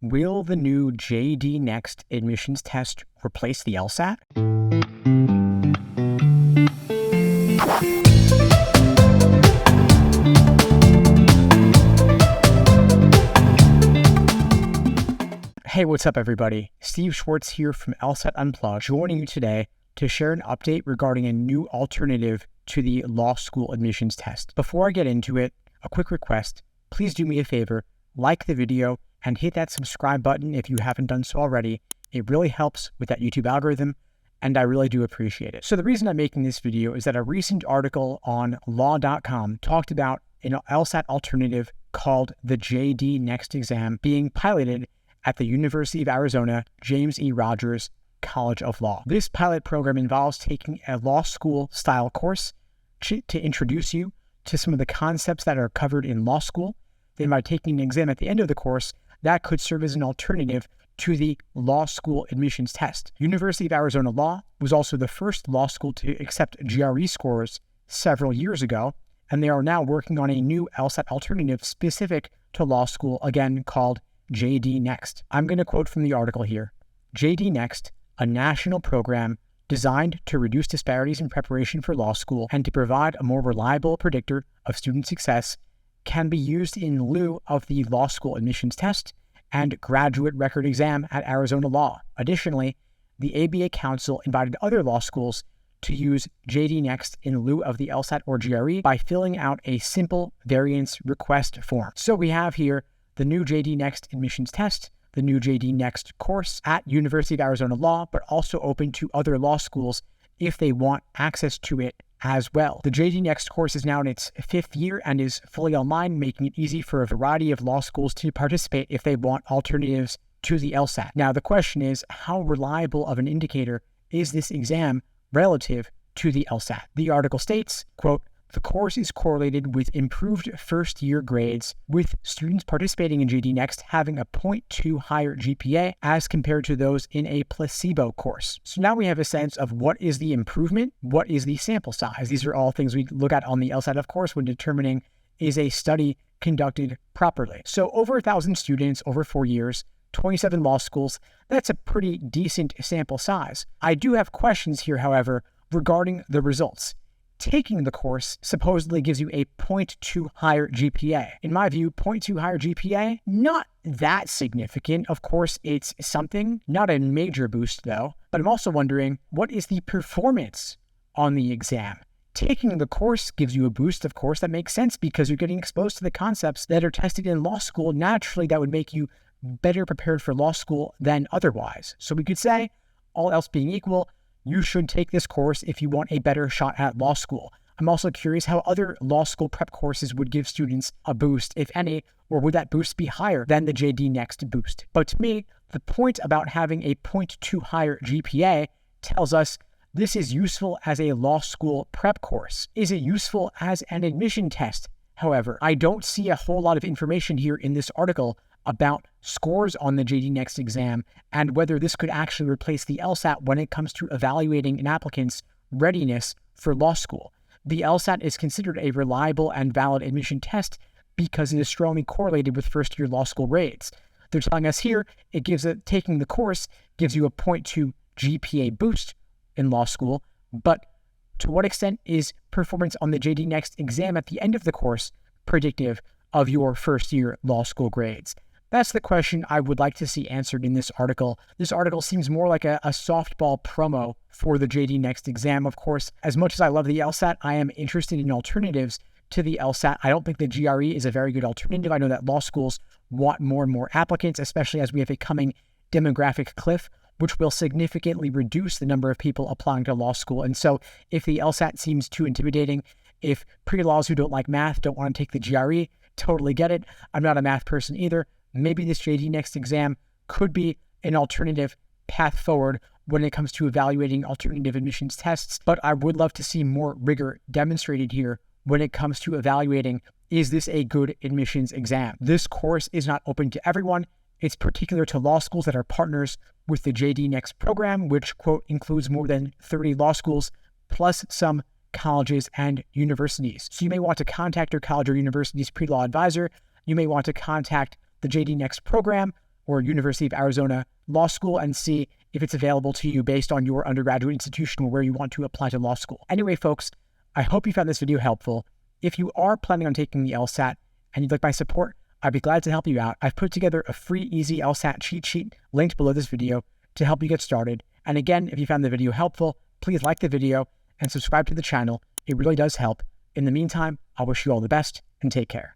Will the new JD Next admissions test replace the LSAT? Hey, what's up everybody? Steve Schwartz here from LSAT Unplugged, joining you today to share an update regarding a new alternative to the law school admissions test. Before I get into it, a quick request. Please do me a favor, like the video and hit that subscribe button if you haven't done so already. It really helps with that YouTube algorithm, and I really do appreciate it. So the reason I'm making this video is that a recent article on law.com talked about an LSAT alternative called the JD Next exam being piloted at the University of Arizona James E. Rogers College of Law. This pilot program involves taking a law school style course to introduce you to some of the concepts that are covered in law school. Then by taking an exam at the end of the course, that could serve as an alternative to the law school admissions test. University of Arizona Law was also the first law school to accept GRE scores several years ago, and they are now working on a new LSAT alternative specific to law school, again called JD Next. I'm going to quote from the article here. JD Next, a national program designed to reduce disparities in preparation for law school and to provide a more reliable predictor of student success, can be used in lieu of the law school admissions test and graduate record exam at Arizona Law. Additionally, the ABA Council invited other law schools to use JD Next in lieu of the LSAT or GRE by filling out a simple variance request form. So we have here the new JD Next admissions test, the new JD Next course at University of Arizona Law, but also open to other law schools if they want access to it as well. The JD Next course is now in its 5th year and is fully online, making it easy for a variety of law schools to participate if they want alternatives to the LSAT. Now, the question is, how reliable of an indicator is this exam relative to the LSAT? The article states, quote, "The course is correlated with improved first-year grades, with students participating in JD Next having a 0.2 higher GPA as compared to those in a placebo course." So now we have a sense of what is the improvement, what is the sample size. These are all things we look at on the LSAT, of course, when determining is a study conducted properly. So over 1,000 students over 4 years, 27 law schools, that's a pretty decent sample size. I do have questions here, however, regarding the results. Taking the course supposedly gives you a 0.2 higher GPA. In my view, 0.2 higher GPA, not that significant. Of course, it's something, not a major boost though, but I'm also wondering, what is the performance on the exam? Taking the course gives you a boost, of course, that makes sense because you're getting exposed to the concepts that are tested in law school. Naturally, that would make you better prepared for law school than otherwise. So we could say, all else being equal, you should take this course if you want a better shot at law school. I'm also curious how other law school prep courses would give students a boost, if any, or would that boost be higher than the JD Next boost? But to me, the point about having a 0.2 higher GPA tells us this is useful as a law school prep course. Is it useful as an admission test? However, I don't see a whole lot of information here in this article about scores on the JD Next exam and whether this could actually replace the LSAT when it comes to evaluating an applicant's readiness for law school. The LSAT is considered a reliable and valid admission test because it is strongly correlated with first-year law school grades. They're telling us here taking the course gives you a 0.2 GPA boost in law school, but to what extent is performance on the JD Next exam at the end of the course predictive of your first-year law school grades? That's the question I would like to see answered in this article. This article seems more like a softball promo for the JD Next exam. Of course, as much as I love the LSAT, I am interested in alternatives to the LSAT. I don't think the GRE is a very good alternative. I know that law schools want more and more applicants, especially as we have a coming demographic cliff, which will significantly reduce the number of people applying to law school. And so if the LSAT seems too intimidating, if pre-laws who don't like math don't want to take the GRE, totally get it. I'm not a math person either. Maybe this JD Next exam could be an alternative path forward when it comes to evaluating alternative admissions tests, but I would love to see more rigor demonstrated here when it comes to evaluating, is this a good admissions exam? This course is not open to everyone. It's particular to law schools that are partners with the JD Next program, which, quote, includes more than 30 law schools, plus some colleges and universities. So you may want to contact your college or university's pre-law advisor. You may want to contact the JD Next program, or University of Arizona Law School and see if it's available to you based on your undergraduate institution or where you want to apply to law school. Anyway, folks, I hope you found this video helpful. If you are planning on taking the LSAT and you'd like my support, I'd be glad to help you out. I've put together a free, easy LSAT cheat sheet linked below this video to help you get started. And again, if you found the video helpful, please like the video and subscribe to the channel. It really does help. In the meantime, I wish you all the best and take care.